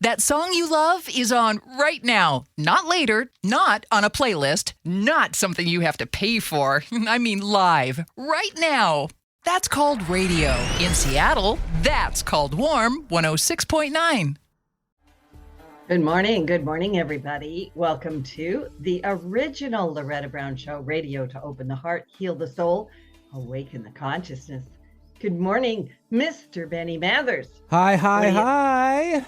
That song you love is on right now, not later, not on a playlist, not something you have to pay for. I mean live, right now. That's called radio. In Seattle, that's called Warm 106.9. Good morning, everybody. Welcome to the original Loretta Brown Show, radio to open the heart, heal the soul, awaken the consciousness. Good morning, Mr. Benny Mathers. Hi. Hi.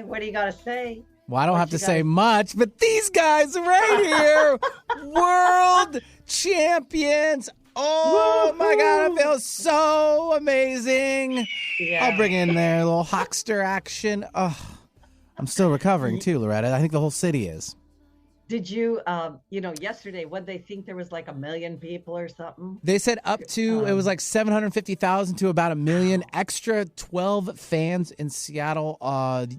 What do you got to say? Well, I don't have to say much, but these guys right here, world champions. Oh, my God, I feel so amazing. Yeah. I'll bring in their little Hawkster action. Oh, I'm still recovering too, Loretta. I think the whole city is. Did you, yesterday, what they think there was like 1 million people or something? They said up to, it was like 750,000 to about 1 million. Extra 12 fans in Seattle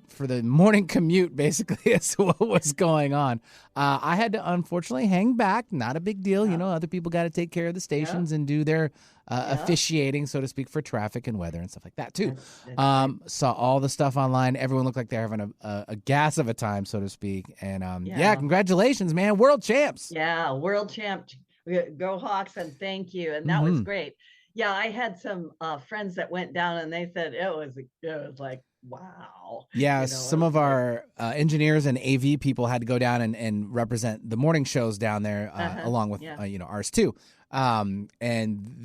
for the morning commute, basically, is what was going on. I had to, unfortunately, hang back. Not a big deal. You know, other people got to take care of the stations and do their officiating, so to speak, for traffic and weather and stuff like that, too. Saw all the stuff online. Everyone looked like they're having a gas of a time, so to speak. And, congratulations, man. World champs. Yeah, world champ. Go Hawks, and thank you. And that was great. Yeah, I had some friends that went down, and they said it was like, wow. Yeah, some of our engineers and AV people had to go down and represent the morning shows down there, along with ours too. And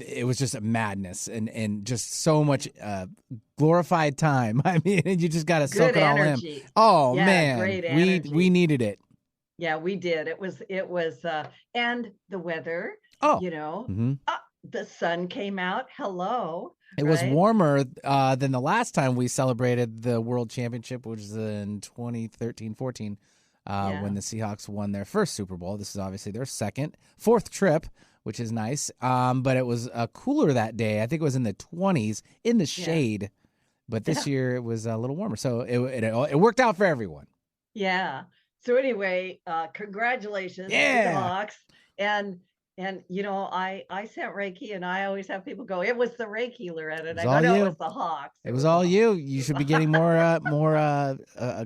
it was just a madness and just so much glorified time. I mean, you just got to soak it all in. Oh man, great energy. We needed it. Yeah, we did. It was and the weather. The sun came out. Hello. It was warmer than the last time we celebrated the World Championship, which was in 2013-14, when the Seahawks won their first Super Bowl. This is obviously their fourth trip, which is nice. But it was cooler that day. I think it was in the 20s in the shade. But this year it was a little warmer. So it worked out for everyone. Yeah. So anyway, congratulations to the Hawks. And I sent Reiki, and I always have people go, it was the Reiki, Loretta. And I go, no, it was the Hawks. It was all you. You should be getting more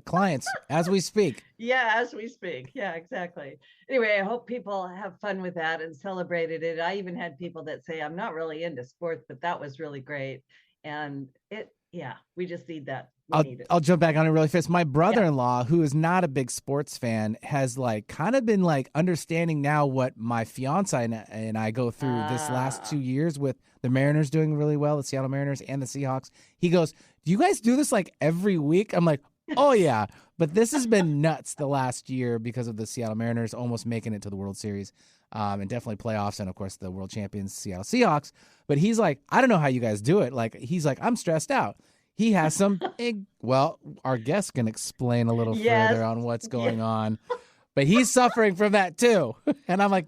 clients as we speak. Yeah, as we speak. Yeah, exactly. Anyway, I hope people have fun with that and celebrated it. I even had people that say, I'm not really into sports, but that was really great. And we just need that. I'll jump back on it really fast. My brother-in-law, who is not a big sports fan, has kind of been understanding now what my fiance and I go through this last 2 years with the Mariners doing really well, the Seattle Mariners and the Seahawks. He goes, do you guys do this every week? I'm like, oh yeah, but this has been nuts the last year because of the Seattle Mariners almost making it to the World Series. And definitely playoffs, and of course the world champions Seattle Seahawks. But he's like, I don't know how you guys do it. He's like, I'm stressed out. He has some our guest can explain a little further on what's going on. But he's suffering from that too. And I'm like,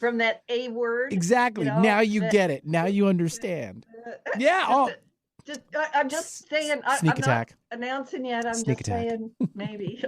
from that A word. Exactly. Now you get it. Now you understand. Yeah. I'm just saying. Sneak attack. Not announcing yet. I'm Sneak just attack. saying maybe.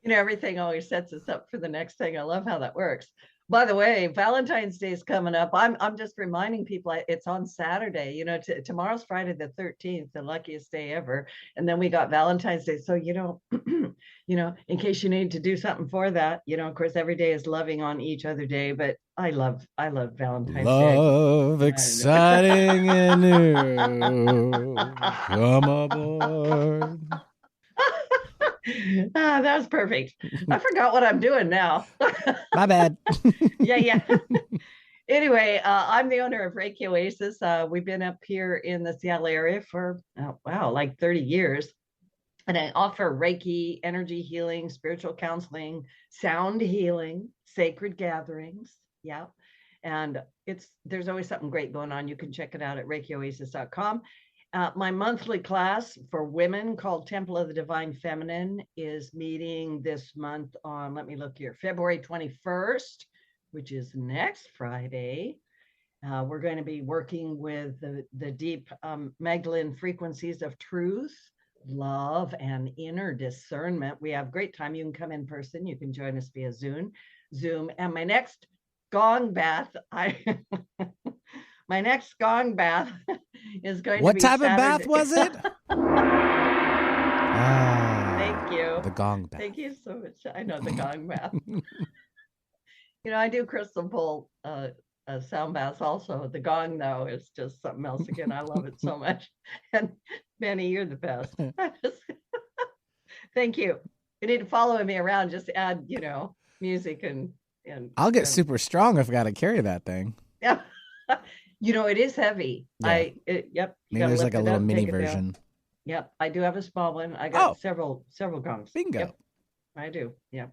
Everything always sets us up for the next thing. I love how that works. By the way, Valentine's Day is coming up. I'm just reminding people it's on Saturday. Tomorrow's Friday the 13th, the luckiest day ever, and then we got Valentine's Day. So in case you need to do something for that, of course, every day is loving on each other day. But I love Valentine's Day. Love, exciting and new. Come aboard. That was perfect. I forgot what I'm doing now. My bad. Yeah. Anyway, I'm the owner of Reiki Oasis. We've been up here in the Seattle area for, 30 years. And I offer Reiki, energy healing, spiritual counseling, sound healing, sacred gatherings. Yeah. And there's always something great going on. You can check it out at ReikiOasis.com. My monthly class for women called Temple of the Divine Feminine is meeting this month on, let me look here, February 21st, which is next Friday. We're going to be working with the deep Magdalene frequencies of truth, love, and inner discernment. We have a great time. You can come in person. You can join us via Zoom. And my next gong bath, my next gong bath is going to be What type Saturday. of bath was it? gong bath. Thank you so much. I know the gong bath. I do crystal bowl sound baths also. The gong, though, is just something else. Again, I love it so much. And Benny, you're the best. Thank you. You need to follow me around. Just add, music and I'll get super strong if I got to carry that thing. Yeah. It is heavy. Yeah. Yep. Maybe there's like a little mini version. Yep. I do have a small one. I got several gongs. Bingo. Yep, I do. Yeah.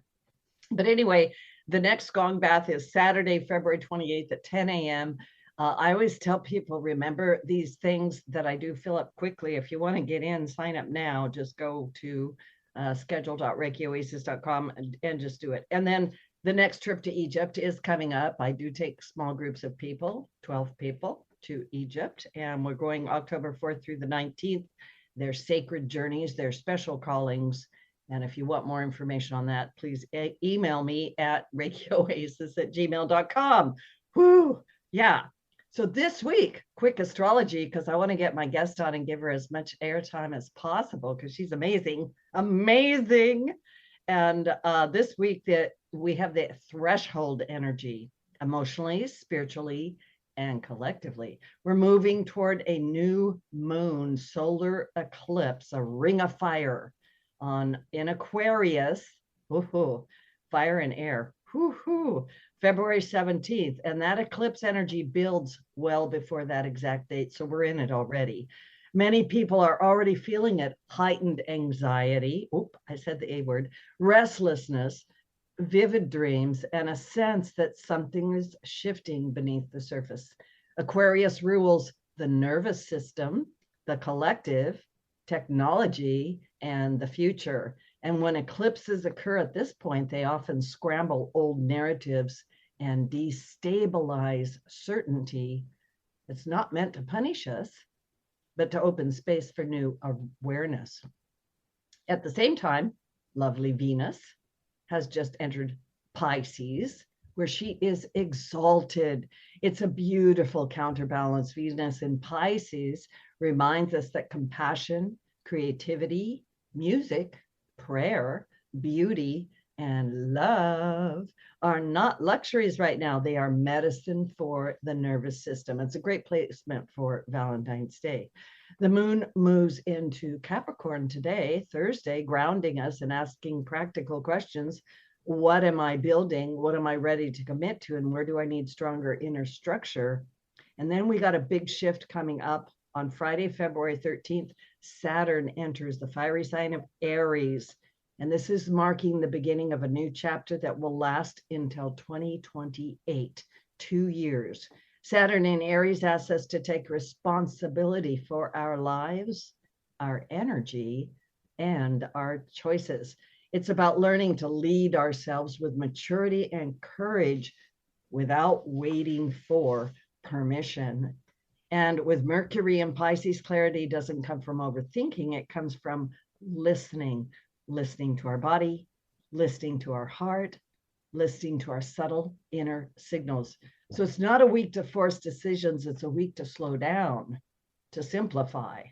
But anyway, the next gong bath is Saturday, February 28th at 10 a.m. I always tell people, remember these things that I do fill up quickly. If you want to get in, sign up now. Just go to schedule.reikioasis.com and just do it. And then the next trip to Egypt is coming up. I do take small groups of people, 12 people, to Egypt. And we're going October 4th through the 19th. They're sacred journeys, they're special callings. And if you want more information on that, please email me at reikioasis@gmail.com. Whoo, yeah. So this week, quick astrology, because I want to get my guest on and give her as much airtime as possible, because she's amazing, amazing. And this week that we have the threshold energy, emotionally, spiritually, and collectively. We're moving toward a new moon solar eclipse, a ring of fire in Aquarius, fire and air, February 17th. And that eclipse energy builds well before that exact date. So we're in it already. Many people are already feeling it. Heightened anxiety. I said the A word. Restlessness, vivid dreams, and a sense that something is shifting beneath the surface. Aquarius rules the nervous system, the collective, technology, and the future. And when eclipses occur at this point, they often scramble old narratives and destabilize certainty. It's not meant to punish us, but to open space for new awareness. At the same time, lovely Venus has just entered Pisces, where she is exalted. It's a beautiful counterbalance. Venus in Pisces reminds us that compassion, creativity, music, prayer, beauty, and love are not luxuries right now. They are medicine for the nervous system. It's a great placement for Valentine's Day. The moon moves into Capricorn today, Thursday, grounding us and asking practical questions. What am I building? What am I ready to commit to? And where do I need stronger inner structure? And then we got a big shift coming up on Friday, February 13th. Saturn enters the fiery sign of Aries. And this is marking the beginning of a new chapter that will last until 2028, 2 years. Saturn in Aries asks us to take responsibility for our lives, our energy, and our choices. It's about learning to lead ourselves with maturity and courage without waiting for permission. And with Mercury in Pisces, clarity doesn't come from overthinking. It comes from listening to our body, listening to our heart, listening to our subtle inner signals. So it's not a week to force decisions. It's a week to slow down, to simplify,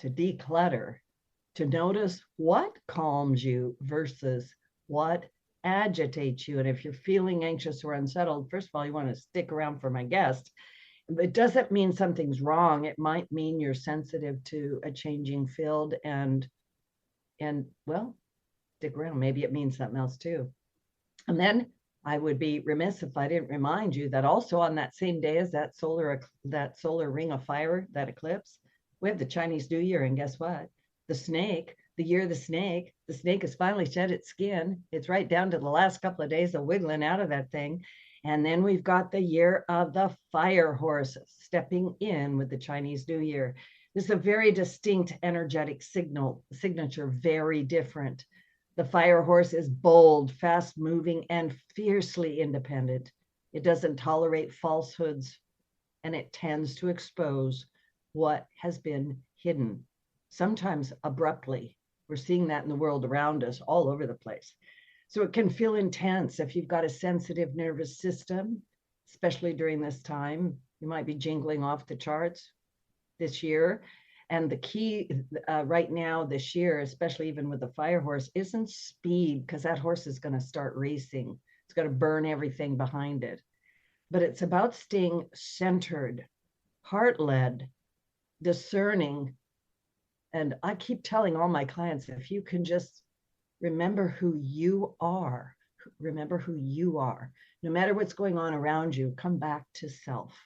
to declutter, to notice what calms you versus what agitates you. And if you're feeling anxious or unsettled, first of all, you want to stick around for my guest. It doesn't mean something's wrong. It might mean you're sensitive to a changing field and well, stick around. Maybe it means something else too. And then I would be remiss if I didn't remind you that also on that same day as that solar ring of fire, that eclipse, we have the Chinese New Year. And guess what? The snake, the year of the snake has finally shed its skin. It's right down to the last couple of days of wiggling out of that thing. And then we've got the year of the fire horse stepping in with the Chinese New Year. This is a very distinct energetic signature, very different. The fire horse is bold, fast moving, and fiercely independent. It doesn't tolerate falsehoods, and it tends to expose what has been hidden, sometimes abruptly. We're seeing that in the world around us all over the place. So it can feel intense if you've got a sensitive nervous system, especially during this time. You might be jingling off the charts this year. And the key right now this year, especially even with the fire horse, isn't speed, because that horse is going to start racing. It's going to burn everything behind it. But it's about staying centered, heart-led, discerning. And I keep telling all my clients, if you can just remember who you are, no matter what's going on around you, come back to self.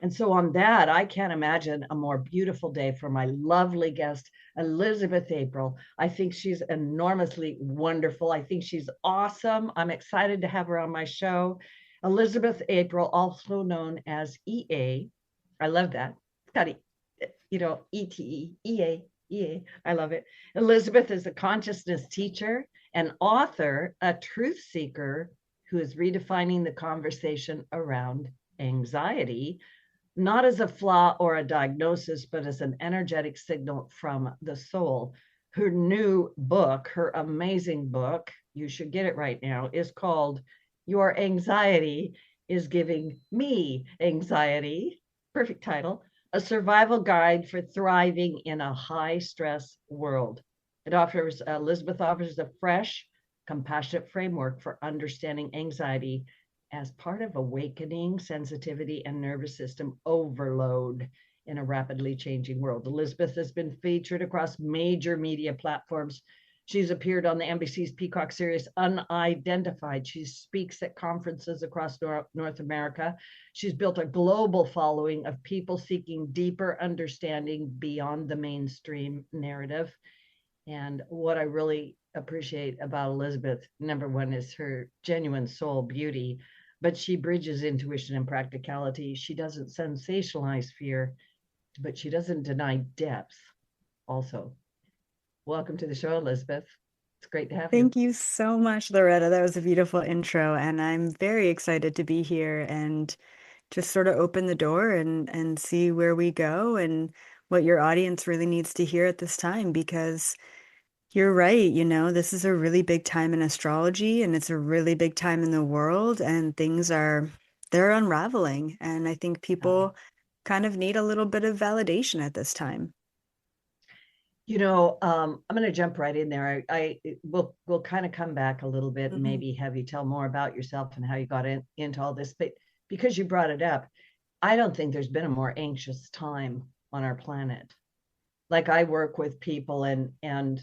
And so on that, I can't imagine a more beautiful day for my lovely guest, Elizabeth April. I think she's enormously wonderful. I think she's awesome. I'm excited to have her on my show. Elizabeth April, also known as EA. I love that. It's got ETE, EA. I love it. Elizabeth is a consciousness teacher, an author, a truth seeker who is redefining the conversation around anxiety, not as a flaw or a diagnosis, but as an energetic signal from the soul. Her new book, her amazing book, you should get it right now, is called Your Anxiety is Giving Me Anxiety. Perfect title. A survival guide for thriving in a high stress world. Elizabeth offers a fresh, compassionate framework for understanding anxiety as part of awakening sensitivity and nervous system overload in a rapidly changing world. Elizabeth has been featured across major media platforms. She's appeared on the NBC's Peacock series Unidentified. She speaks at conferences across North America. She's built a global following of people seeking deeper understanding beyond the mainstream narrative. And what I really appreciate about Elizabeth, number one, is her genuine soul beauty, but she bridges intuition and practicality. She doesn't sensationalize fear, but she doesn't deny depth also. Welcome to the show, Elizabeth. It's great to have you. Thank you so much, Loretta. That was a beautiful intro, and I'm very excited to be here and just sort of open the door and see where we go and what your audience really needs to hear at this time, because you're right, this is a really big time in astrology, and it's a really big time in the world, and they're unraveling. And I think people kind of need a little bit of validation at this time. I'm going to jump right in there. We'll kind of come back a little bit and maybe have you tell more about yourself and how you got into all this. But because you brought it up, I don't think there's been a more anxious time on our planet. Like, I work with people and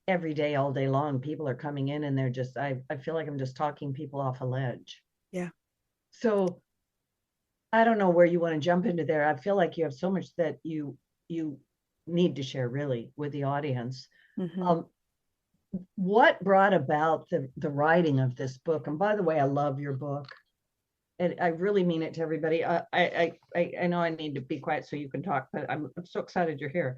every day, all day long, people are coming in and they're just, I feel like I'm just talking people off a ledge. Yeah. So I don't know where you want to jump into there. I feel like you have so much that you need to share really with the audience. What brought about the writing of this book? And by the way, I love your book, and I really mean it to everybody. I know I need to be quiet so you can talk, but I'm so excited you're here.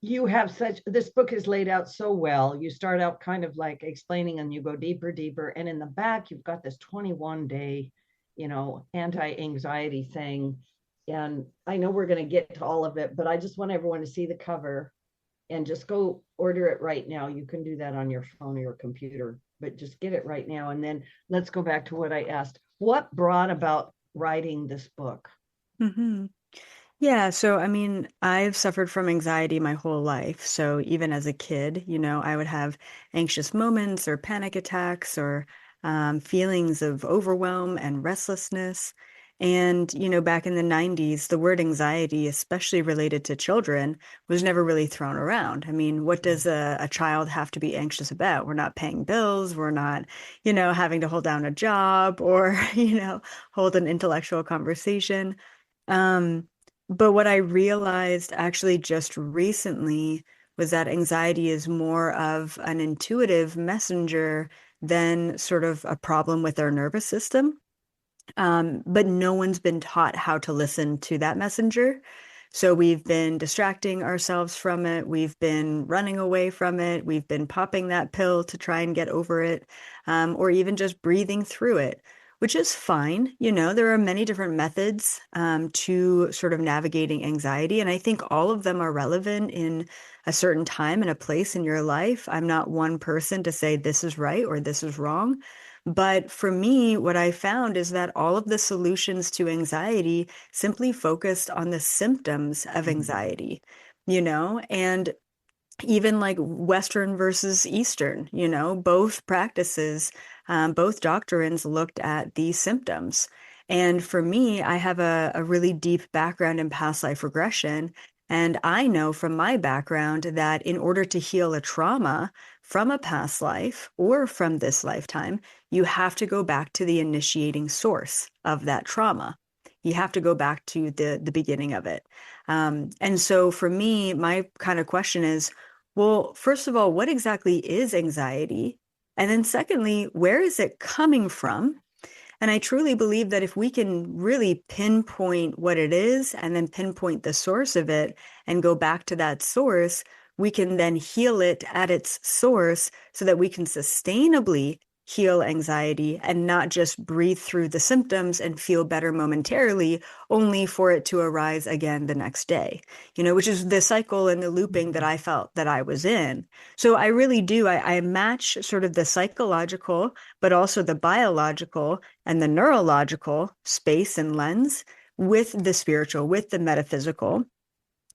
You have this book is laid out so well. You start out kind of like explaining and you go deeper, and in the back you've got this 21-day, anti-anxiety thing. And I know we're going to get to all of it, but I just want everyone to see the cover and just go order it right now. You can do that on your phone or your computer, but just get it right now. And then let's go back to what I asked. What brought about writing this book? Yeah, so I mean, I've suffered from anxiety my whole life. So even as a kid, I would have anxious moments or panic attacks or feelings of overwhelm and restlessness. And, back in the 90s, the word anxiety, especially related to children, was never really thrown around. I mean, what does a child have to be anxious about? We're not paying bills. We're not, having to hold down a job or, hold an intellectual conversation. But what I realized actually just recently was that anxiety is more of an intuitive messenger than sort of a problem with our nervous system. But no one's been taught how to listen to that messenger. So we've been distracting ourselves from it. We've been running away from it. We've been popping that pill to try and get over it, or even just breathing through it, which is fine. There are many different methods to sort of navigating anxiety. And I think all of them are relevant in a certain time and a place in your life. I'm not one person to say this is right or this is wrong. But for me, what I found is that all of the solutions to anxiety simply focused on the symptoms of anxiety, and even like Western versus Eastern, both practices, both doctrines looked at these symptoms. And for me, I have a really deep background in past life regression. And I know from my background that in order to heal a trauma from a past life or from this lifetime, you have to go back to the initiating source of that trauma. You have to go back to the beginning of it. And so for me, my kind of question is, well, first of all, what exactly is anxiety? And then secondly, where is it coming from? And I truly believe that if we can really pinpoint what it is and then pinpoint the source of it and go back to that source, we can then heal it at its source so that we can sustainably heal anxiety and not just breathe through the symptoms and feel better momentarily, only for it to arise again the next day, which is the cycle and the looping that I felt that I was in. So I really do, I match sort of the psychological, but also the biological and the neurological space and lens with the spiritual, with the metaphysical.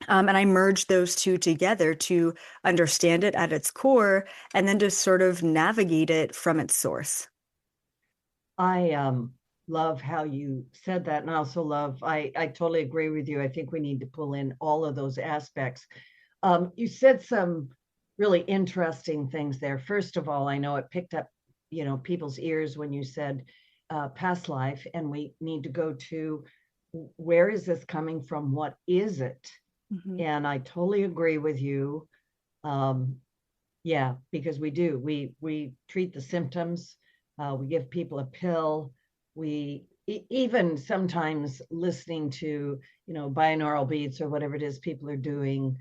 And I merge those two together to understand it at its core and then to sort of navigate it from its source. I love how you said that. And I also love, I totally agree with you. I think we need to pull in all of those aspects. You said some really interesting things there. First of all, I know it picked up, people's ears when you said past life, and we need to go to where is this coming from? What is it? Mm-hmm. And I totally agree with you. Yeah, because we do. We treat the symptoms. We give people a pill. We even sometimes listening to, binaural beats or whatever it is people are doing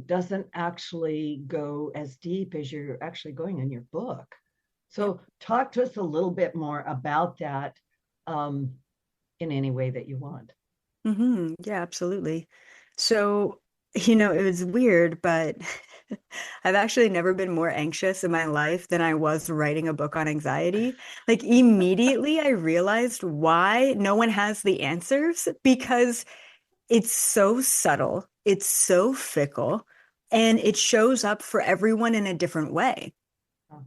doesn't actually go as deep as you're actually going in your book. So talk to us a little bit more about that in any way that you want. Mm-hmm. Yeah, absolutely. So, it was weird, but I've actually never been more anxious in my life than I was writing a book on anxiety. Like immediately I realized why no one has the answers, because it's so subtle, it's so fickle, and it shows up for everyone in a different way.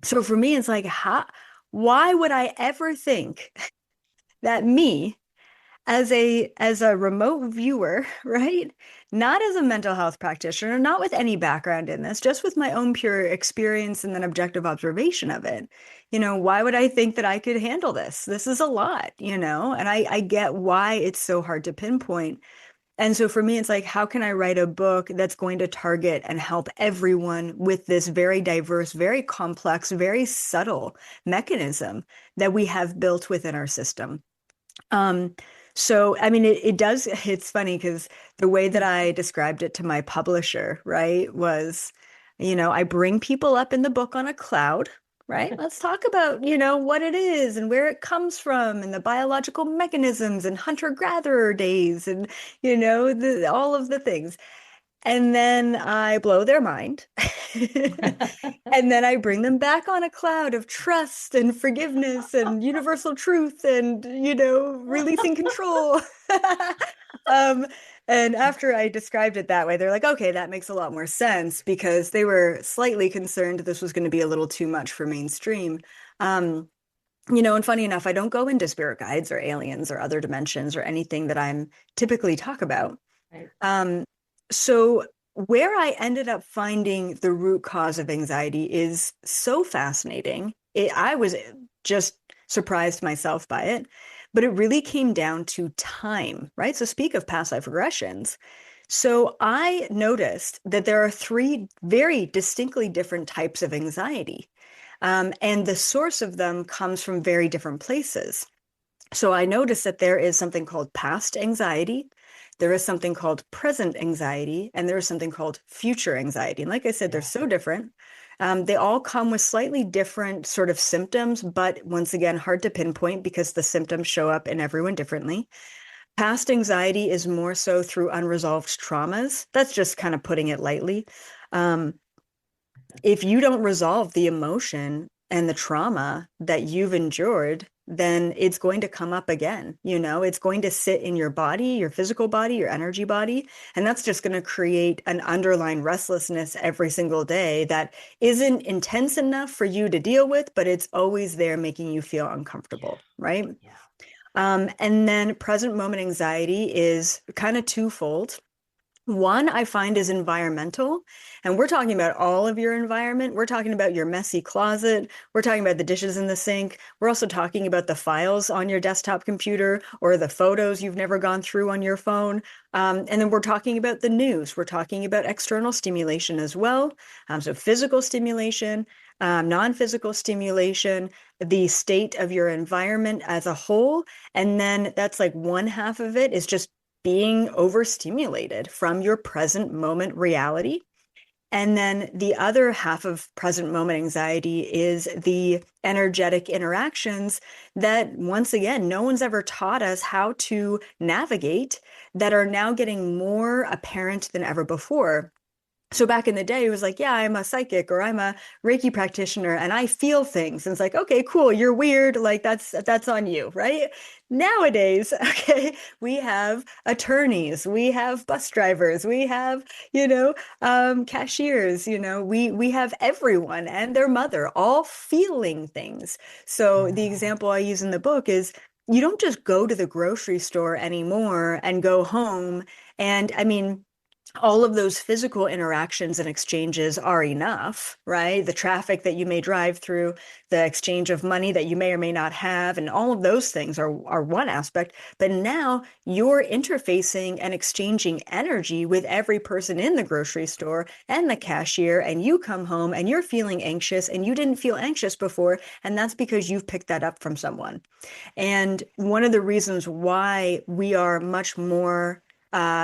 So for me, it's like, why would I ever think that me, as a remote viewer, right? Not as a mental health practitioner, not with any background in this, just with my own pure experience and then objective observation of it. Why would I think that I could handle this? This is a lot, and I get why it's so hard to pinpoint. And so for me, it's like, how can I write a book that's going to target and help everyone with this very diverse, very complex, very subtle mechanism that we have built within our system? So, I mean, it's funny because the way that I described it to my publisher, right, was, I bring people up in the book on a cloud, right? Let's talk about, what it is and where it comes from and the biological mechanisms and hunter-gatherer days and, all of the things. And then I blow their mind. And then I bring them back on a cloud of trust and forgiveness and universal truth and, releasing control. um, and after I described it that way, they're like, okay, that makes a lot more sense, because they were slightly concerned this was going to be a little too much for mainstream. And funny enough, I don't go into spirit guides or aliens or other dimensions or anything that I'm typically talk about. Right. So where I ended up finding the root cause of anxiety is so fascinating. I was just surprised myself by it, but it really came down to time, right? So speak of past life regressions. So I noticed that there are three very distinctly different types of anxiety. And the source of them comes from very different places. So I noticed that there is something called past anxiety, there is something called present anxiety, and there is something called future anxiety. And like I said, they're so different. They all come with slightly different sort of symptoms, but once again, hard to pinpoint because the symptoms show up in everyone differently. Past anxiety is more so through unresolved traumas. That's just kind of putting it lightly. If you don't resolve the emotion and the trauma that you've endured, then it's going to come up again. It's going to sit in your body, your physical body, your energy body. And that's just going to create an underlying restlessness every single day that isn't intense enough for you to deal with, but it's always there making you feel uncomfortable, right? Yeah. And then present moment anxiety is kind of twofold. One, I find, is environmental. And we're talking about all of your environment. We're talking about your messy closet. We're talking about the dishes in the sink. We're also talking about the files on your desktop computer or the photos you've never gone through on your phone. And then we're talking about the news. We're talking about external stimulation as well. So physical stimulation, non-physical stimulation, the state of your environment as a whole. And then that's like one half of it is just being overstimulated from your present moment reality. And then the other half of present moment anxiety is the energetic interactions that, once again, no one's ever taught us how to navigate, that are now getting more apparent than ever before. So back in the day, it was like, yeah, I'm a psychic or I'm a Reiki practitioner and I feel things. And it's like, okay, cool, you're weird. Like that's on you, right? Nowadays, okay, we have attorneys, we have bus drivers, we have, cashiers, we have everyone and their mother all feeling things. So the example I use in the book is you don't just go to the grocery store anymore and go home. And I mean, all of those physical interactions and exchanges are enough, right? The traffic that you may drive through, the exchange of money that you may or may not have, and all of those things are one aspect. But now you're interfacing and exchanging energy with every person in the grocery store and the cashier, and you come home and you're feeling anxious and you didn't feel anxious before, and that's because you've picked that up from someone. And one of the reasons why we are much more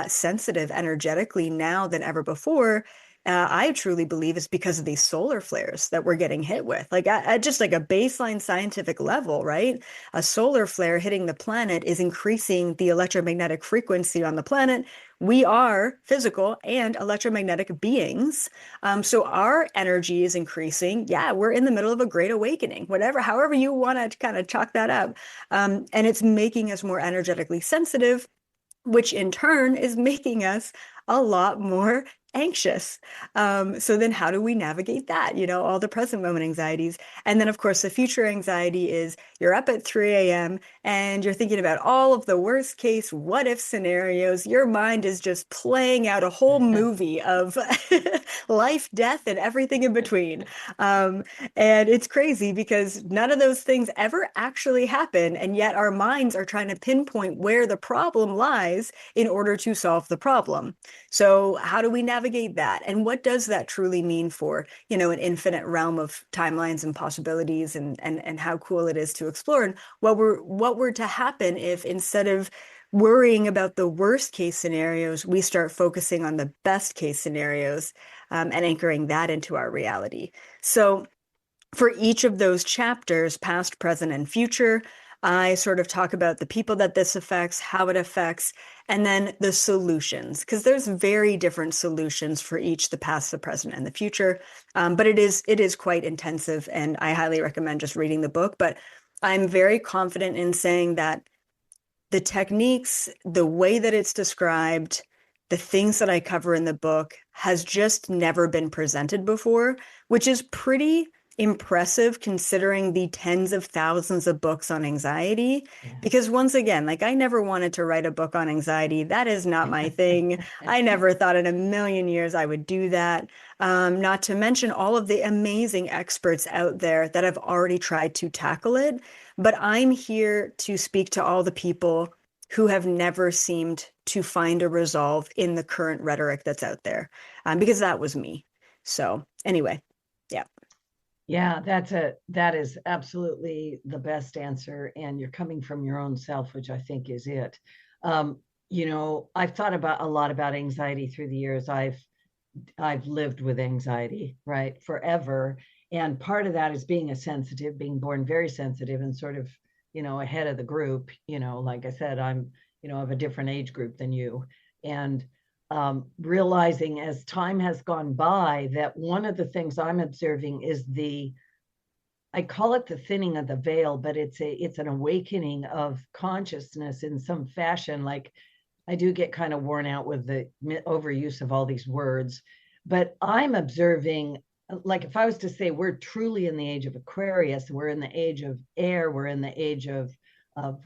sensitive energetically now than ever before, I truly believe is because of these solar flares that we're getting hit with. Like at just like a baseline scientific level, right? A solar flare hitting the planet is increasing the electromagnetic frequency on the planet. We are physical and electromagnetic beings. So our energy is increasing. Yeah, we're in the middle of a great awakening, however you want to kind of chalk that up. And it's making us more energetically sensitive, which in turn is making us a lot more anxious. So then how do we navigate that? All the present moment anxieties. And then, of course, the future anxiety is you're up at 3 a.m. and you're thinking about all of the worst case what if scenarios. Your mind is just playing out a whole movie of life, death, and everything in between. And it's crazy because none of those things ever actually happen. And yet our minds are trying to pinpoint where the problem lies in order to solve the problem. So how do we navigate that? And what does that truly mean for, an infinite realm of timelines and possibilities, and how cool it is to explore? And what were to happen if, instead of worrying about the worst case scenarios, we start focusing on the best case scenarios, and anchoring that into our reality? So for each of those chapters, past, present, and future, I sort of talk about the people that this affects, how it affects, and then the solutions, because there's very different solutions for each, the past, the present, and the future. But it is quite intensive, and I highly recommend just reading the book. But I'm very confident in saying that the techniques, the way that it's described, the things that I cover in the book has just never been presented before, which is pretty impressive considering the tens of thousands of books on anxiety. Yeah. Because once again, like, I never wanted to write a book on anxiety. That is not my thing. I never thought in a million years I would do that. Not to mention all of the amazing experts out there that have already tried to tackle it. But I'm here to speak to all the people who have never seemed to find a resolve in the current rhetoric that's out there, because that was me. So anyway, yeah. Yeah, that is absolutely the best answer. And you're coming from your own self, which I think is it. I've thought about a lot about anxiety through the years. I've lived with anxiety, right, forever. And part of that is being being born very sensitive and sort of, ahead of the group. Like I said, I'm, of a different age group than you. And realizing as time has gone by that one of the things I'm observing is the I call it the thinning of the veil, but it's an awakening of consciousness in some fashion. Like, I do get kind of worn out with the overuse of all these words, but I'm observing, like, if I was to say we're truly in the age of Aquarius, we're in the age of air, we're in the age of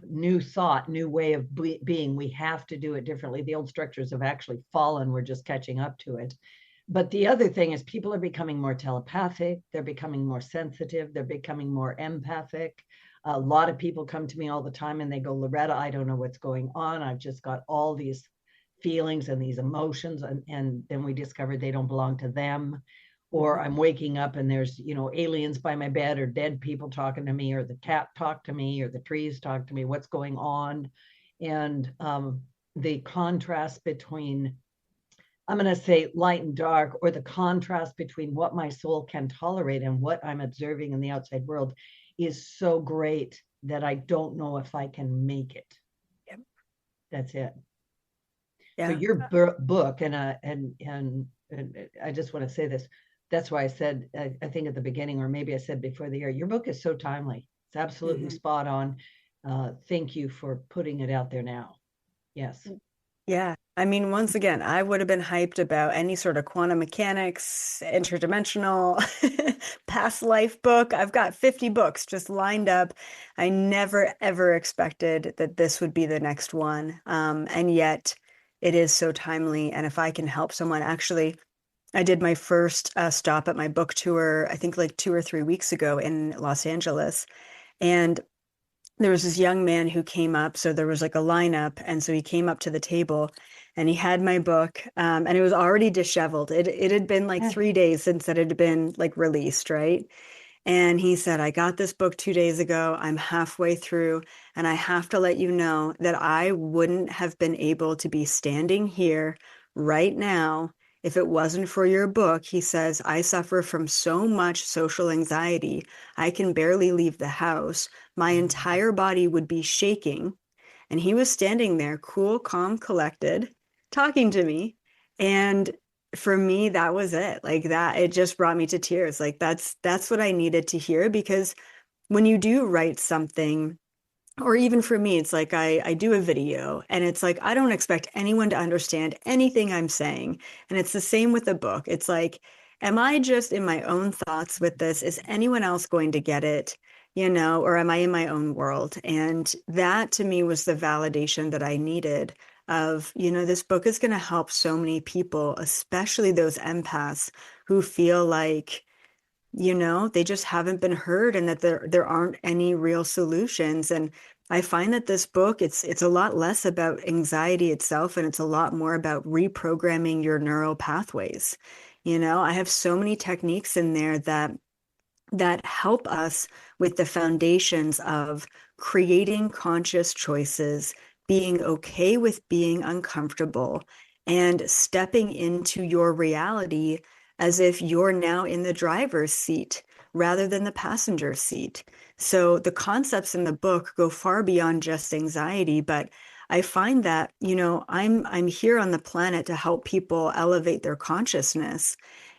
new thought, new way of being. We have to do it differently. The old structures have actually fallen. We're just catching up to it. But the other thing is people are becoming more telepathic. They're becoming more sensitive. They're becoming more empathic. A lot of people come to me all the time and they go, Loretta, I don't know what's going on. I've just got all these feelings and these emotions. And then we discovered they don't belong to them. Or I'm waking up and there's, aliens by my bed, or dead people talking to me, or the cat talk to me, or the trees talk to me. What's going on? And the contrast between, I'm going to say, light and dark, or the contrast between what my soul can tolerate and what I'm observing in the outside world, is so great that I don't know if I can make it. Yep. That's it. Yeah. So your book, and I just want to say this. That's why I said, I think at the beginning, or maybe I said before the year, your book is so timely. It's absolutely spot on. Thank you for putting it out there now. Yes. Yeah. I mean, once again, I would have been hyped about any sort of quantum mechanics, interdimensional, past life book. I've got 50 books just lined up. I never, ever expected that this would be the next one. And yet it is so timely. And if I can help someone, actually, I did my first stop at my book tour, I think like 2 or 3 weeks ago in Los Angeles. And there was this young man who came up. So there was like a lineup. And so he came up to the table and he had my book, and it was already disheveled. It had been like 3 days since it had been like released, right? And he said, I got this book 2 days ago. I'm halfway through, and I have to let you know that I wouldn't have been able to be standing here right now if it wasn't for your book. He says, I suffer from so much social anxiety. I can barely leave the house. My entire body would be shaking. And he was standing there, cool, calm, collected, talking to me. And for me, that was it. Like that, it just brought me to tears. Like that's what I needed to hear, because when you do write something, or even for me, it's like I do a video and it's like I don't expect anyone to understand anything I'm saying. And it's the same with the book. It's like, am I just in my own thoughts with this? Is anyone else going to get it? Or am I in my own world? And that to me was the validation that I needed of, this book is going to help so many people, especially those empaths who feel like, they just haven't been heard, and that there aren't any real solutions. And I find that this book, it's a lot less about anxiety itself, and it's a lot more about reprogramming your neural pathways. I have so many techniques in there that help us with the foundations of creating conscious choices, being okay with being uncomfortable, and stepping into your reality as if you're now in the driver's seat rather than the passenger seat. So the concepts in the book go far beyond just anxiety, but I find that, I'm here on the planet to help people elevate their consciousness.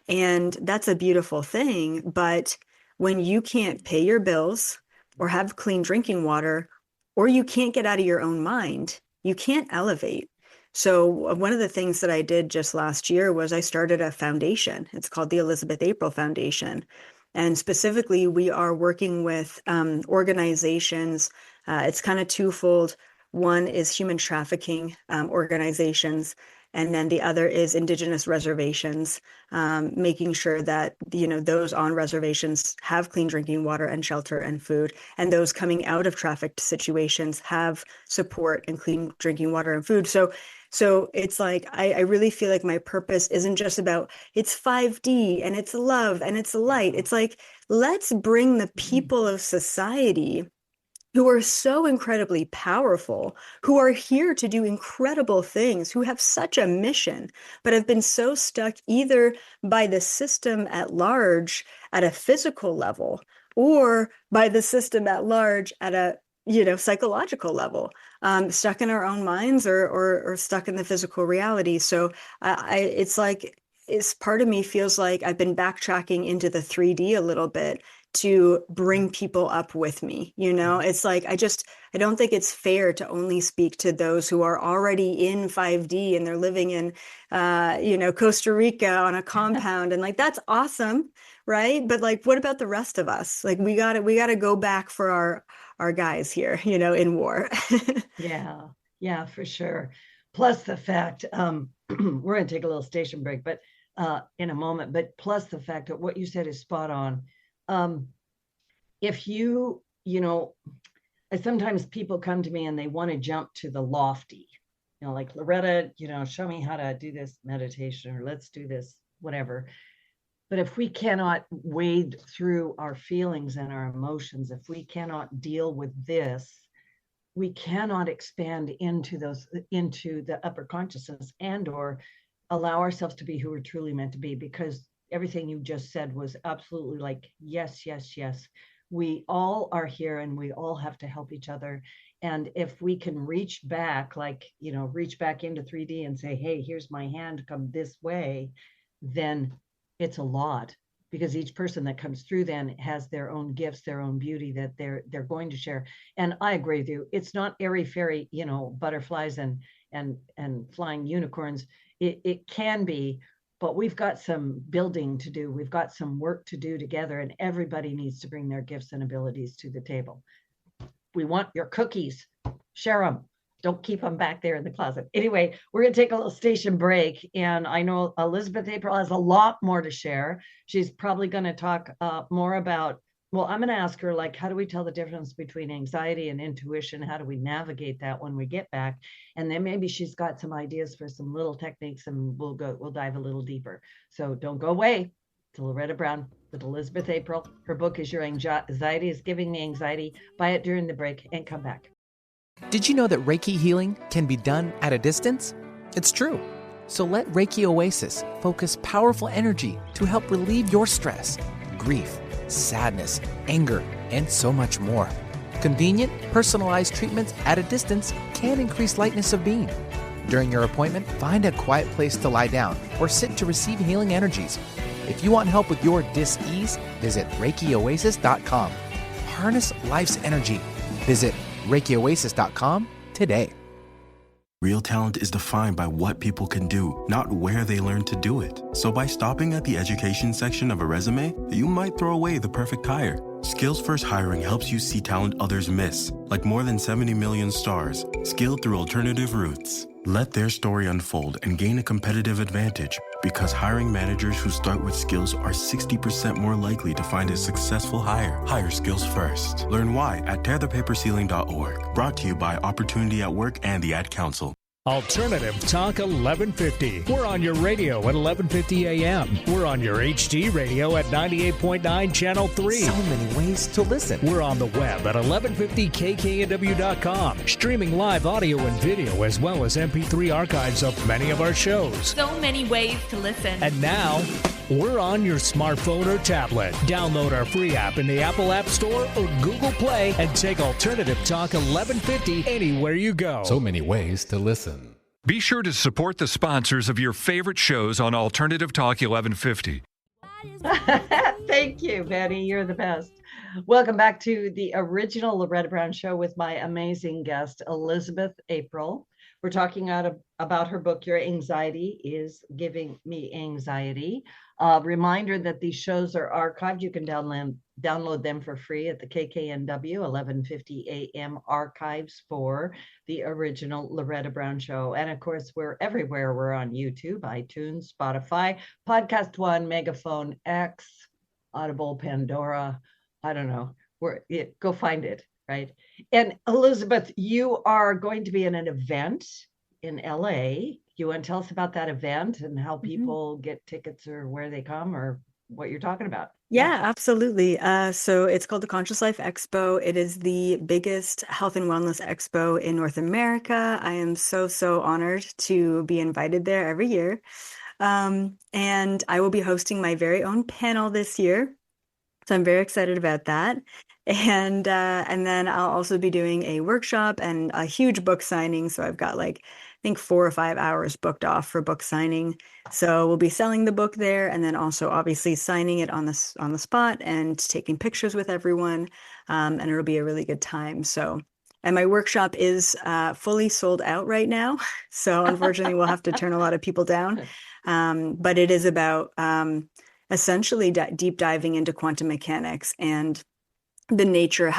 And that's a beautiful thing. But when you can't pay your bills or have clean drinking water, or you can't get out of your own mind, you can't elevate. So one of the things that I did just last year was I started a foundation. It's called the Elizabeth April Foundation. And specifically, we are working with organizations. It's kind of twofold. One is human trafficking organizations, and then the other is Indigenous reservations, making sure that, those on reservations have clean drinking water and shelter and food, and those coming out of trafficked situations have support and clean drinking water and food. So it's like, I really feel like my purpose isn't just about, it's 5D and it's love and it's light. It's like, let's bring the people of society who are so incredibly powerful, who are here to do incredible things, who have such a mission, but have been so stuck either by the system at large at a physical level, or by the system at large at a psychological level, stuck in our own minds, or stuck in the physical reality. So it's like, part of me feels like I've been backtracking into the 3D a little bit to bring people up with me. It's like, I don't think it's fair to only speak to those who are already in 5D and they're living in, Costa Rica on a compound. And like, that's awesome. Right. But like, what about the rest of us? Like, we gotta go back for our guys here, in war. Yeah, for sure. Plus the fact, we're going to take a little station break, but in a moment, but plus the fact that what you said is spot on. If sometimes people come to me and they want to jump to the lofty, like Loretta, show me how to do this meditation, or let's do this, whatever. But if we cannot wade through our feelings and our emotions, if we cannot deal with this, we cannot expand into the upper consciousness or allow ourselves to be who we're truly meant to be, because everything you just said was absolutely like, yes, yes, yes. We all are here and we all have to help each other. And if we can reach back into 3D and say, hey, here's my hand, come this way, then it's a lot, because each person that comes through then has their own gifts, their own beauty that they're going to share. And I agree with you. It's not airy fairy, butterflies and flying unicorns. It can be, but we've got some building to do. We've got some work to do together, and everybody needs to bring their gifts and abilities to the table. We want your cookies. Share them. Don't keep them back there in the closet. Anyway, we're going to take a little station break. And I know Elizabeth April has a lot more to share. She's probably going to talk more about, I'm going to ask her, like, how do we tell the difference between anxiety and intuition? How do we navigate that when we get back? And then maybe she's got some ideas for some little techniques, and we'll dive a little deeper. So don't go away. To Loretta Brown with Elizabeth April. Her book is Your Anxiety is Giving Me Anxiety. Buy it during the break and come back. Did you know that Reiki healing can be done at a distance? It's true. So let Reiki Oasis focus powerful energy to help relieve your stress, grief, sadness, anger, and so much more. Convenient, personalized treatments at a distance can increase lightness of being. During your appointment, find a quiet place to lie down or sit to receive healing energies. If you want help with your dis-ease, visit ReikiOasis.com. Harness life's energy. Visit ReikiOasis.com today. Real talent is defined by what people can do, not where they learn to do it. So by stopping at the education section of a resume, you might throw away the perfect hire. Skills First Hiring helps you see talent others miss, like more than 70 million stars, skilled through alternative routes. Let their story unfold and gain a competitive advantage, because hiring managers who start with skills are 60% more likely to find a successful hire. Hire skills first. Learn why at tearthepaperceiling.org. Brought to you by Opportunity at Work and the Ad Council. Alternative Talk 1150. We're on your radio at 1150 a.m. We're on your HD radio at 98.9 Channel 3. So many ways to listen. We're on the web at 1150kknw.com, streaming live audio and video, as well as MP3 archives of many of our shows. So many ways to listen. And now, we're on your smartphone or tablet. Download our free app in the Apple App Store or Google Play and take Alternative Talk 1150 anywhere you go. So many ways to listen. Be sure to support the sponsors of your favorite shows on Alternative Talk 1150. Thank you, Betty. You're the best. Welcome back to the original Loretta Brown Show with my amazing guest, Elizabeth April. We're talking about her book, Your Anxiety is Giving Me Anxiety. Reminder that these shows are archived. You can download them for free at the KKNW 1150 AM archives for the original Loretta Brown Show. And of course, we're everywhere. We're on YouTube, iTunes, Spotify, Podcast One, Megaphone X, Audible, Pandora. I don't know. Go find it, right? And Elizabeth, you are going to be in an event in LA. You want to tell us about that event and how people get tickets or where they come or what you're talking about? Yeah, absolutely. So it's called the Conscious Life Expo. It is the biggest health and wellness expo in North America. I am so honored to be invited there every year. And I will be hosting my very own panel this year. So I'm very excited about that. And then I'll also be doing a workshop and a huge book signing. So I've got like think 4 or 5 hours booked off for book signing. So we'll be selling the book there, and then also obviously signing it on the spot and taking pictures with everyone. And it'll be a really good time. So, and my workshop is fully sold out right now. So unfortunately, we'll have to turn a lot of people down. But it is about essentially deep diving into quantum mechanics and how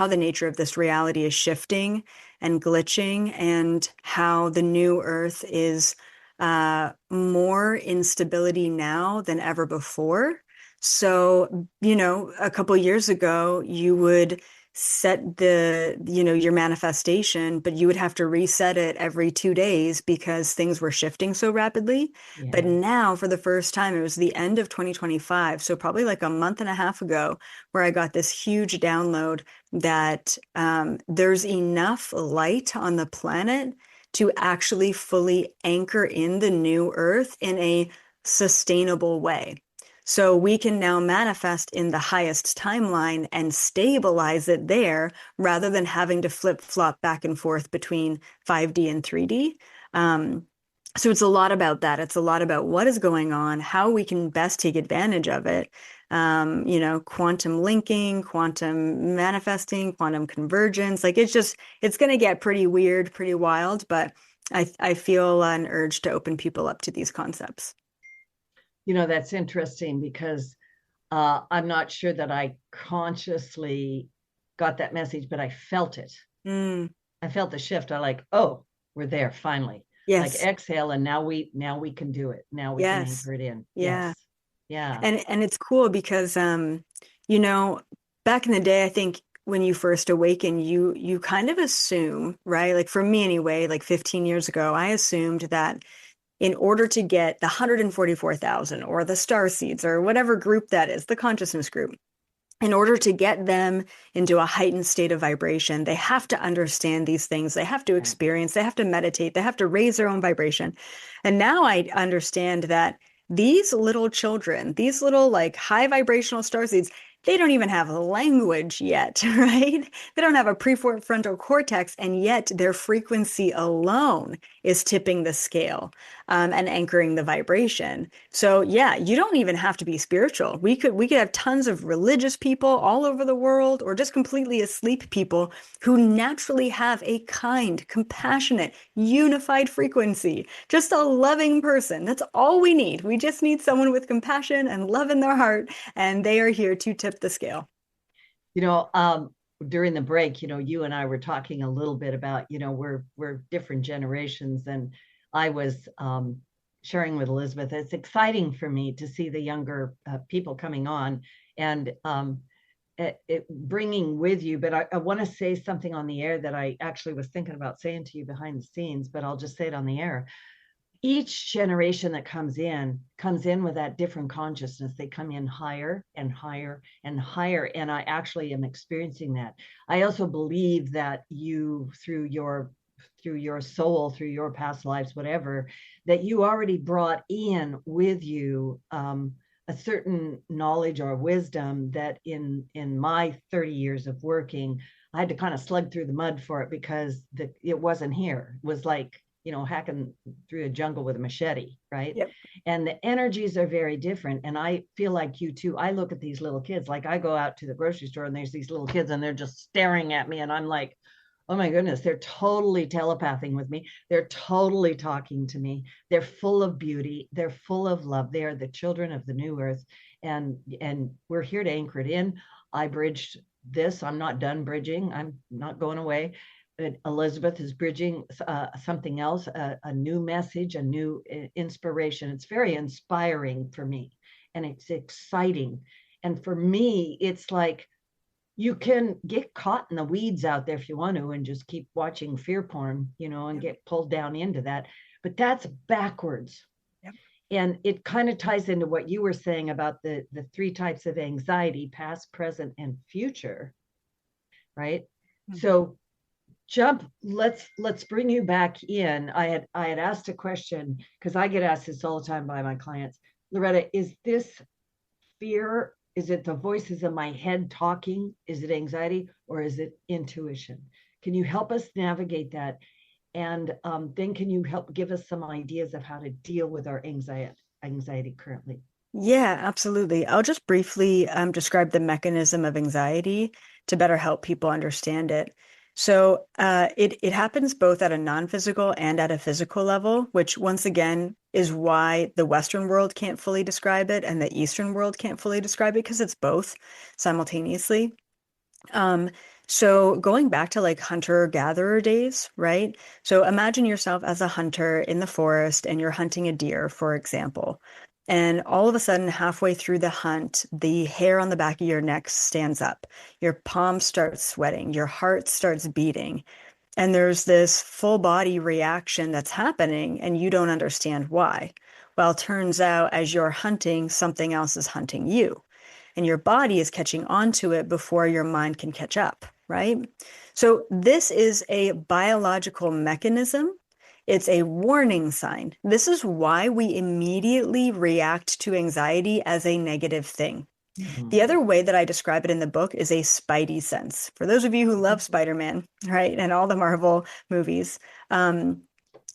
the nature of this reality is shifting and glitching, and how the new Earth is more instability now than ever before. So, a couple years ago, you would set your manifestation, but you would have to reset it every 2 days because things were shifting so rapidly. Yeah. But now, for the first time, it was the end of 2025, so probably like a month and a half ago, where I got this huge download that there's enough light on the planet to actually fully anchor in the new Earth in a sustainable way. So we can now manifest in the highest timeline and stabilize it there rather than having to flip-flop back and forth between 5D and 3D. So it's a lot about that. It's a lot about what is going on, how we can best take advantage of it. Quantum linking, quantum manifesting, quantum convergence. Like it's going to get pretty weird, pretty wild, but I feel an urge to open people up to these concepts. That's interesting because I'm not sure that I consciously got that message, but I felt it. I felt the shift. I like, oh, we're there finally. Yes. Like exhale, and now we can do it. Now we can anchor it in. Yeah. Yes. Yeah. And it's cool because back in the day, I think when you first awaken, you kind of assume, right? Like for me anyway, like 15 years ago, I assumed that in order to get the 144,000 or the star seeds or whatever group that is, the consciousness group, in order to get them into a heightened state of vibration, they have to understand these things. They have to experience, they have to meditate, they have to raise their own vibration. And now I understand that these little children, these little like high vibrational star seeds, they don't even have language yet, right? They don't have a prefrontal cortex, and yet their frequency alone is tipping the scale and anchoring the vibration. So yeah, you don't even have to be spiritual. We could have tons of religious people all over the world, or just completely asleep people who naturally have a kind, compassionate, unified frequency. Just a loving person. That's all we need. We just need someone with compassion and love in their heart, and they are here to tip the scale. During the break, you and I were talking a little bit about, we're different generations, and I was sharing with Elizabeth, it's exciting for me to see the younger people coming on and bringing with you. But I want to say something on the air that I actually was thinking about saying to you behind the scenes, but I'll just say it on the air. Each generation that comes in with that different consciousness. They come in higher and higher and higher. And I actually am experiencing that. I also believe that you, through your soul, through your past lives, whatever, that you already brought in with you a certain knowledge or wisdom that in my 30 years of working, I had to kind of slug through the mud for it because it wasn't here. It was like, hacking through a jungle with a machete, right? Yep. And the energies are very different. And I feel like you too. I look at these little kids, like I go out to the grocery store and there's these little kids and they're just staring at me. And I'm like, oh my goodness, they're totally telepathing with me. They're totally talking to me. They're full of beauty. They're full of love. They are the children of the new earth. And we're here to anchor it in. I bridged this. I'm not done bridging. I'm not going away. Elizabeth is bridging something else, a new message, a new inspiration. It's very inspiring for me, and it's exciting. And for me, it's like you can get caught in the weeds out there if you want to, and just keep watching fear porn, and get pulled down into that. But that's backwards. Yep. And it kind of ties into what you were saying about the three types of anxiety: past, present, and future. Right? Mm-hmm. So let's bring you back in. I had asked a question, because I get asked this all the time by my clients. Loretta, is this fear? Is it the voices in my head talking? Is it anxiety, or is it intuition? Can you help us navigate that? And then can you help give us some ideas of how to deal with our anxiety currently? Yeah, absolutely. I'll just briefly describe the mechanism of anxiety to better help people understand it. So it happens both at a non-physical and at a physical level, which once again is why the Western world can't fully describe it and the Eastern world can't fully describe it, because it's both simultaneously. Um, so going back to like hunter-gatherer days, right? So imagine yourself as a hunter in the forest and you're hunting a deer, for example. And all of a sudden, halfway through the hunt, the hair on the back of your neck stands up. Your palms start sweating, your heart starts beating, and there's this full body reaction that's happening, and you don't understand why. Well, it turns out as you're hunting, something else is hunting you, and your body is catching on to it before your mind can catch up, right? So this is a biological mechanism. It's a warning sign. This is why we immediately react to anxiety as a negative thing. The other way that I describe it in the book is a spidey sense. For those of you who love Spider-Man, right, and all the Marvel movies,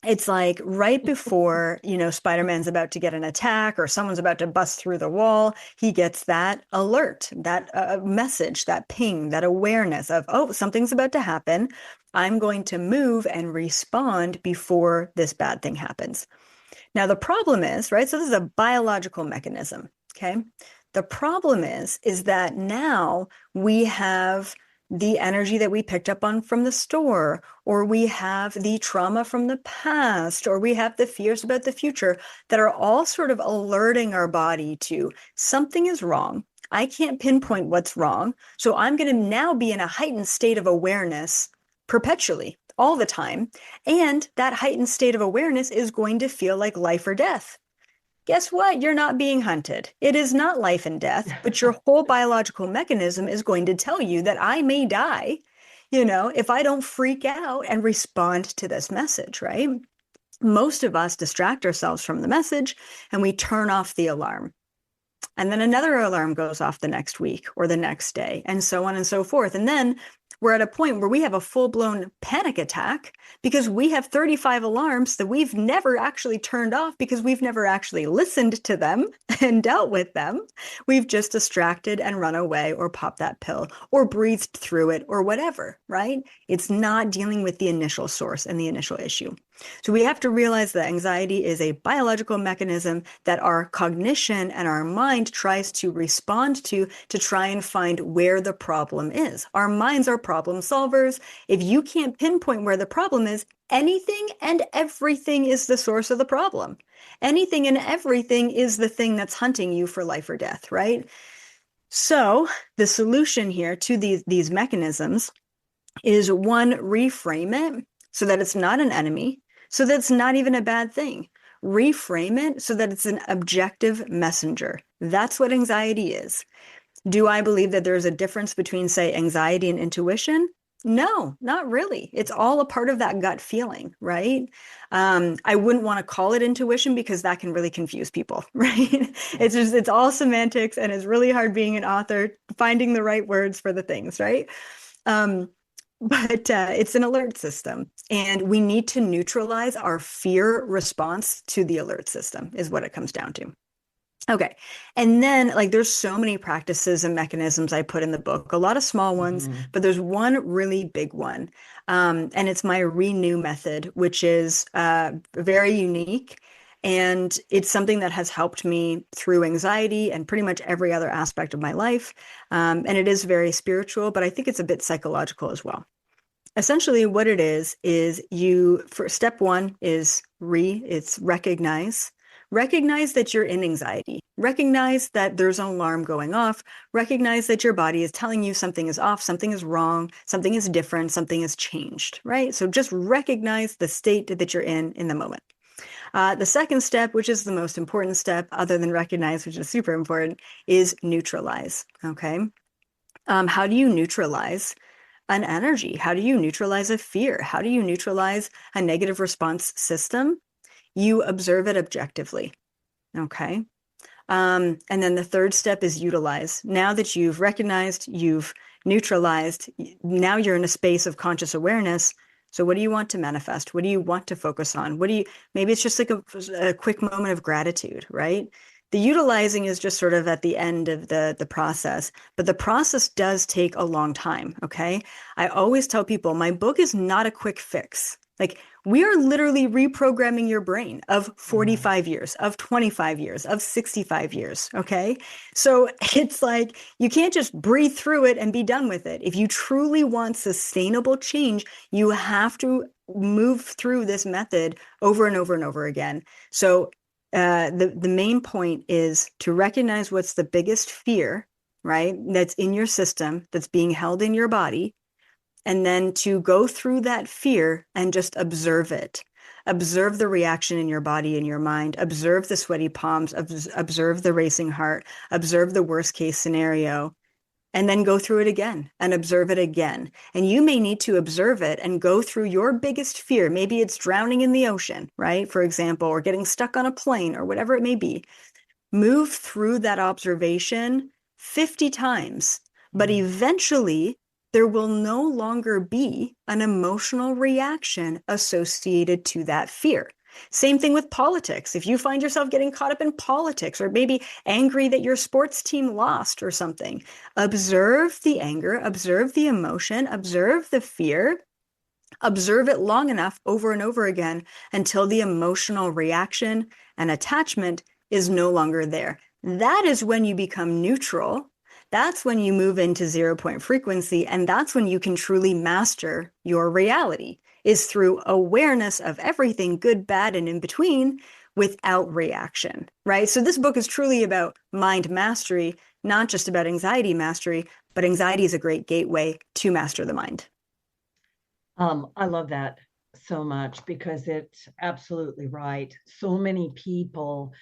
it's like right before, Spider-Man's about to get an attack or someone's about to bust through the wall, he gets that alert, that message, that ping, that awareness of, oh, something's about to happen. I'm going to move and respond before this bad thing happens. Now, the problem is, right, so this is a biological mechanism, okay? The problem is that now we have the energy that we picked up on from the store, or we have the trauma from the past, or we have the fears about the future that are all sort of alerting our body to something is wrong. I can't pinpoint what's wrong. So I'm going to now be in a heightened state of awareness perpetually, all the time. And that heightened state of awareness is going to feel like life or death. Guess what? You're not being hunted. It is not life and death, but your whole biological mechanism is going to tell you that I may die, if I don't freak out and respond to this message, right? Most of us distract ourselves from the message and we turn off the alarm. And then another alarm goes off the next week or the next day, and so on and so forth. And then we're at a point where we have a full-blown panic attack because we have 35 alarms that we've never actually turned off because we've never actually listened to them and dealt with them. We've just distracted and run away or popped that pill or breathed through it or whatever, right? It's not dealing with the initial source and the initial issue. So we have to realize that anxiety is a biological mechanism that our cognition and our mind tries to respond to try and find where the problem is. Our minds are problem solvers. If you can't pinpoint where the problem is, anything and everything is the source of the problem. Anything and everything is the thing that's hunting you for life or death, right? So the solution here to these mechanisms is one, reframe it so that it's not an enemy, so that it's not even a bad thing. Reframe it so that it's an objective messenger. That's what anxiety is. Do I believe that there's a difference between, say, anxiety and intuition? No, not really. It's all a part of that gut feeling, right? I wouldn't want to call it intuition because that can really confuse people, right? It's all semantics, and it's really hard being an author, finding the right words for the things, right? But it's an alert system, and we need to neutralize our fear response to the alert system is what it comes down to. Okay. And then there's so many practices and mechanisms I put in the book, a lot of small ones, but there's one really big one. And it's my renew method, which is very unique. And it's something that has helped me through anxiety and pretty much every other aspect of my life. And it is very spiritual, but I think it's a bit psychological as well. Essentially what it is for step one is it's recognize. Recognize that you're in anxiety. Recognize that there's an alarm going off. Recognize that your body is telling you something is off, something is wrong, something is different, something has changed, right? So just recognize the state that you're in the moment. The second step, which is the most important step other than recognize, which is super important, is neutralize, okay? How do you neutralize an energy? How do you neutralize a fear? How do you neutralize a negative response system? You observe it objectively, okay? And then the third step is utilize. Now that you've recognized, you've neutralized, now you're in a space of conscious awareness. So what do you want to manifest? What do you want to focus on? Maybe it's just like a quick moment of gratitude, right? The utilizing is just sort of at the end of the process, but the process does take a long time, okay? I always tell people my book is not a quick fix. Like, we are literally reprogramming your brain of 45 years, of 25 years, of 65 years, okay? So it's like, you can't just breathe through it and be done with it. If you truly want sustainable change, you have to move through this method over and over and over again. So the main point is to recognize what's the biggest fear, right? That's in your system, that's being held in your body. And then to go through that fear and just observe it. Observe the reaction in your body and your mind. Observe the sweaty palms. Observe the racing heart. Observe the worst case scenario. And then go through it again and observe it again. And you may need to observe it and go through your biggest fear. Maybe it's drowning in the ocean, right? For example, or getting stuck on a plane or whatever it may be. Move through that observation 50 times, but eventually there will no longer be an emotional reaction associated to that fear. Same thing with politics. If you find yourself getting caught up in politics or maybe angry that your sports team lost or something, observe the anger, observe the emotion, observe the fear, observe it long enough over and over again until the emotional reaction and attachment is no longer there. That is when you become neutral. That's when you move into 0-point frequency, and that's when you can truly master your reality, is through awareness of everything, good, bad, and in between, without reaction, right? So this book is truly about mind mastery, not just about anxiety mastery, but anxiety is a great gateway to master the mind. I love that so much because it's absolutely right. So many people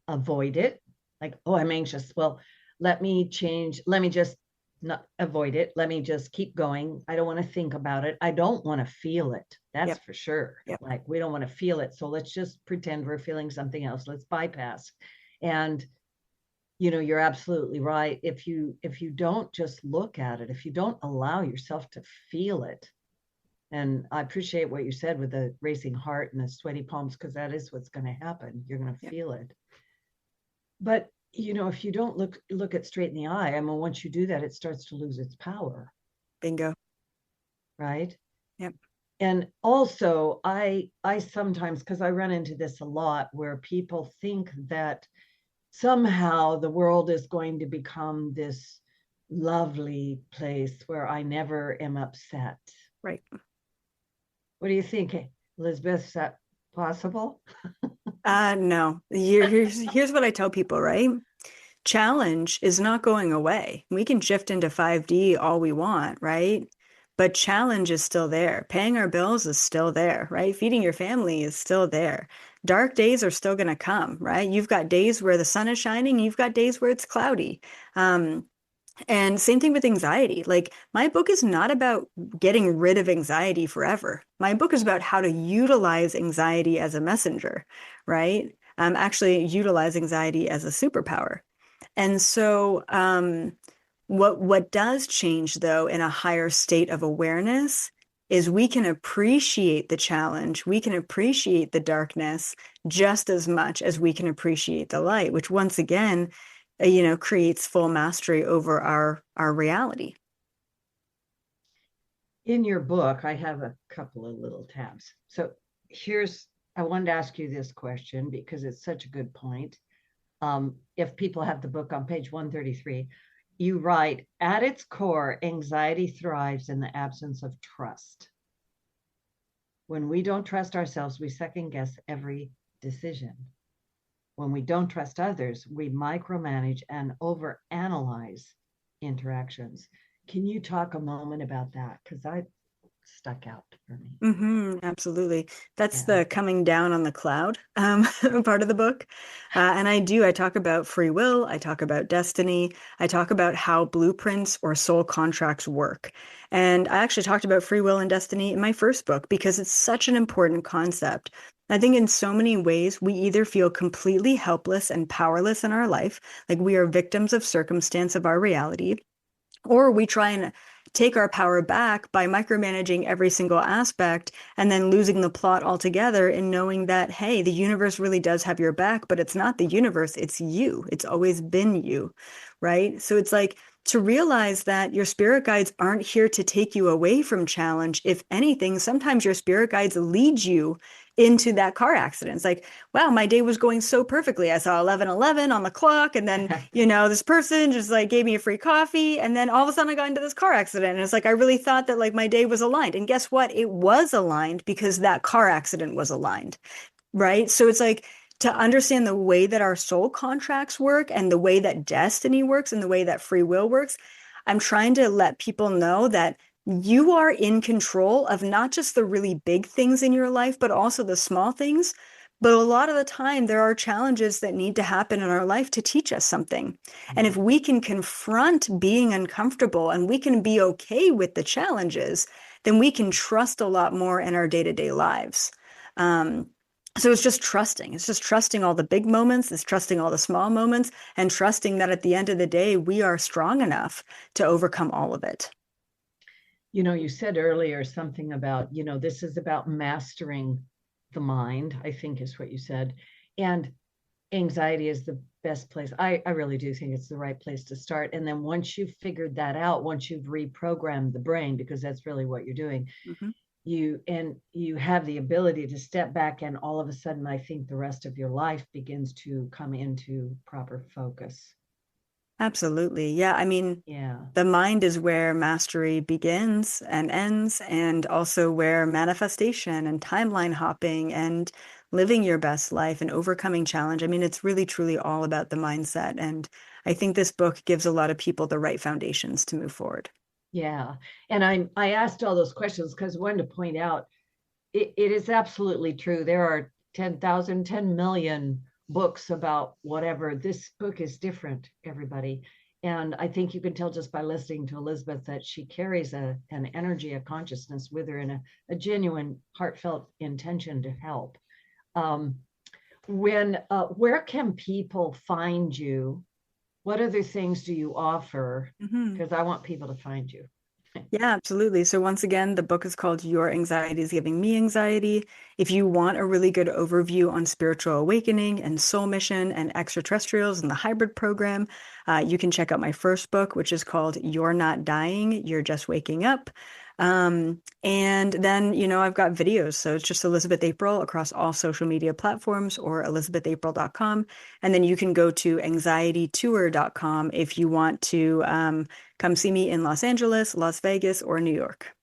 avoid it. Like, oh, I'm anxious. Well, let me change. Let me just not avoid it. Let me just keep going. I don't want to think about it. I don't want to feel it. That's for sure. Like, we don't want to feel it. So let's just pretend we're feeling something else. Let's bypass. And, you know, you're absolutely right. If you don't just look at it, if you don't allow yourself to feel it, and I appreciate what you said with the racing heart and the sweaty palms, because that is what's going to happen. You're going to feel it. But, you know, if you don't look it straight in the eye, I mean, once you do that, it starts to lose its power. Bingo. Right? Yep. And also, I sometimes, because I run into this a lot, where people think that somehow the world is going to become this lovely place where I never am upset. Right. What do you think, Elizabeth? Is that possible? No. Here's what I tell people, right? Challenge is not going away. We can shift into 5D all we want, right? But challenge is still there. Paying our bills is still there, right? Feeding your family is still there. Dark days are still going to come, right? You've got days where the sun is shining. You've got days where it's cloudy. And same thing with anxiety. Like, my book is not about getting rid of anxiety forever. My book is about how to utilize anxiety as a messenger, right? Actually utilize anxiety as a superpower. And so what does change, though, in a higher state of awareness is we can appreciate the challenge. We can appreciate the darkness just as much as we can appreciate the light, which once again, creates full mastery over our reality. In your book, I have a couple of little tabs. So I wanted to ask you this question because it's such a good point. If people have the book on page 133, you write, at its core, anxiety thrives in the absence of trust. When we don't trust ourselves, we second guess every decision. When we don't trust others, we micromanage and overanalyze interactions. Can you talk a moment about that? Because that stuck out for me. Absolutely. That's the coming down on the cloud part of the book. And I talk about free will. I talk about destiny. I talk about how blueprints or soul contracts work. And I actually talked about free will and destiny in my first book because it's such an important concept. I think in so many ways, we either feel completely helpless and powerless in our life, like we are victims of circumstance of our reality, or we try and take our power back by micromanaging every single aspect and then losing the plot altogether and knowing that, hey, the universe really does have your back, but it's not the universe, it's you. It's always been you, right? So it's like to realize that your spirit guides aren't here to take you away from challenge. If anything, sometimes your spirit guides lead you into that car accident. It's like, wow, my day was going so perfectly. I saw 11:11 on the clock. And then, this person just like gave me a free coffee. And then all of a sudden I got into this car accident. And it's like, I really thought that like my day was aligned. And guess what? It was aligned because that car accident was aligned, right? So it's like, to understand the way that our soul contracts work and the way that destiny works and the way that free will works, I'm trying to let people know that you are in control of not just the really big things in your life, but also the small things. But a lot of the time, there are challenges that need to happen in our life to teach us something. And if we can confront being uncomfortable and we can be okay with the challenges, then we can trust a lot more in our day-to-day lives. So it's just trusting. It's just trusting all the big moments. It's trusting all the small moments and trusting that at the end of the day, we are strong enough to overcome all of it. You said earlier something about, this is about mastering the mind, I think is what you said. And anxiety is the best place. I really do think it's the right place to start. And then once you've figured that out, once you've reprogrammed the brain, because that's really what you're doing, you have the ability to step back, and all of a sudden I think the rest of your life begins to come into proper focus. Absolutely. Yeah. I mean, the mind is where mastery begins and ends, and also where manifestation and timeline hopping and living your best life and overcoming challenge. I mean, it's really, truly all about the mindset. And I think this book gives a lot of people the right foundations to move forward. Yeah. And I asked all those questions because I wanted to point out it is absolutely true. There are 10,000, 10 million books about whatever. This book is different, everybody. And I think you can tell just by listening to Elizabeth that she carries an energy, a consciousness with her, and a genuine, heartfelt intention to help. Where can people find you? What other things do you offer? Because I want people to find you. Yeah, absolutely. So once again, the book is called Your Anxiety is Giving Me Anxiety. If you want a really good overview on spiritual awakening and soul mission and extraterrestrials and the hybrid program, you can check out my first book, which is called You're Not Dying, You're Just Waking Up. And then, I've got videos. So it's just Elizabeth April across all social media platforms, or ElizabethApril.com. And then you can go to anxietytour.com if you want to come see me in Los Angeles, Las Vegas, or New York.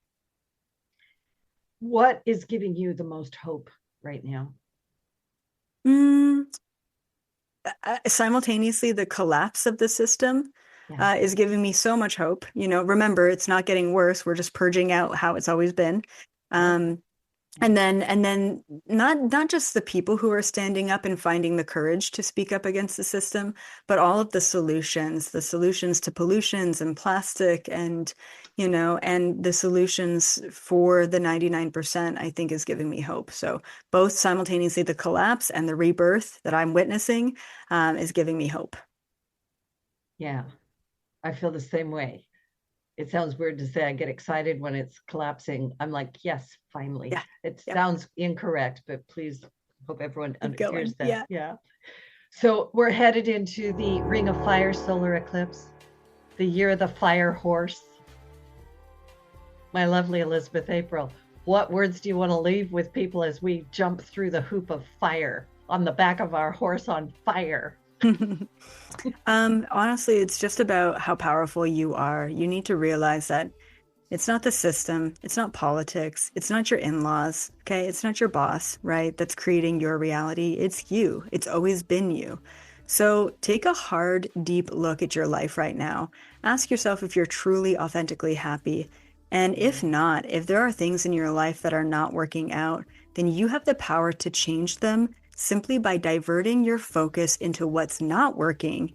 What is giving you the most hope right now? Simultaneously, the collapse of the system is giving me so much hope. Remember, it's not getting worse. We're just purging out how it's always been. And then not just the people who are standing up and finding the courage to speak up against the system, but all of the solutions to pollutions and plastic and the solutions for the 99%, I think, is giving me hope. So both simultaneously, the collapse and the rebirth that I'm witnessing is giving me hope. Yeah, I feel the same way. It sounds weird to say I get excited when it's collapsing. I'm like, yes, finally. Yeah. It sounds incorrect, but please hope everyone hears that. Yeah. So we're headed into the Ring of Fire solar eclipse, the year of the fire horse. My lovely Elizabeth April, what words do you want to leave with people as we jump through the hoop of fire on the back of our horse on fire? Honestly, it's just about how powerful you are. You need to realize that it's not the system, it's not politics, it's not your in-laws, okay? It's not your boss, right? That's creating your reality. It's you. It's always been you. So take a hard, deep look at your life right now. Ask yourself if you're truly, authentically happy. And if not, if there are things in your life that are not working out, then you have the power to change them simply by diverting your focus into what's not working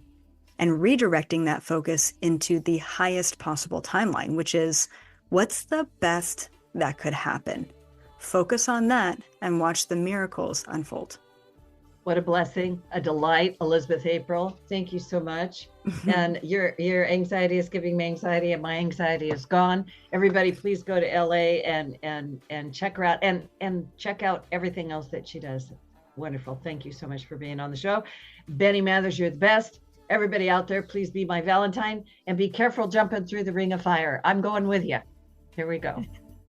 and redirecting that focus into the highest possible timeline, which is what's the best that could happen. Focus on that and watch the miracles unfold. What a blessing, a delight, Elizabeth April. Thank you so much. And your anxiety is giving me anxiety, and my anxiety is gone. Everybody, please go to LA and check her out and check out everything else that she does. Wonderful. Thank you so much for being on the show. Benny Mathers, you're the best. Everybody out there, please be my Valentine and be careful jumping through the ring of fire. I'm going with you. Here we go.